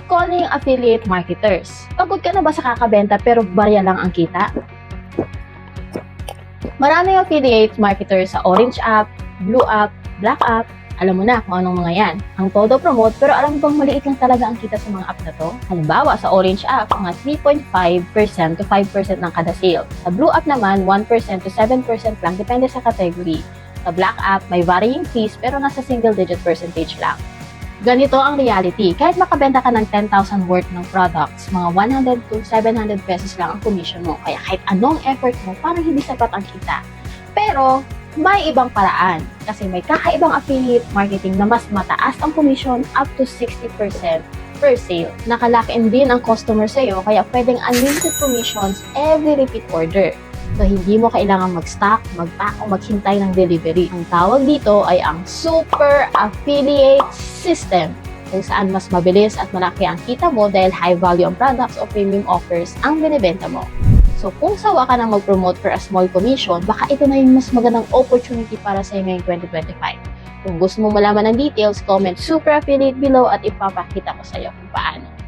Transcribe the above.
Calling affiliate marketers. Pagod ka na ba sa kakabenta pero barya lang ang kita? Maraming affiliate marketers sa Orange app, Blue app, Black app. Alam mo na kung anong mga yan. Ang todo promote pero alam mo bang maliit lang talaga ang kita sa mga app na to? Halimbawa sa Orange app, mga 3.5% to 5% ng kada sale. Sa Blue app naman, 1% to 7% lang depende sa category. Sa Black app, may varying fees pero nasa single digit percentage lang. Ganito ang reality. Kahit makabenta ka ng 10,000 worth ng products, mga 100 to 700 pesos lang ang commission mo. Kaya kahit anong effort mo, parang hindi sapat ang kita. Pero, may ibang paraan. Kasi may kakaibang affiliate marketing na mas mataas ang commission up to 60% per sale. Nakalakin din ang customer sa'yo, kaya pwedeng unlimited commissions every repeat order. So, hindi mo kailangan mag-stock, mag-pack, o maghintay ng delivery. Ang tawag dito ay ang Super Affiliate System, kung saan mas mabilis at malaki ang kita mo dahil high value ang products o premium offers ang binibenta mo. So, kung sawa ka nang mag-promote for a small commission, baka ito na yung mas magandang opportunity para sa ngayong 2025. Kung gusto mo malaman ng details, comment Super Affiliate below at ipapakita ko sa iyo kung paano.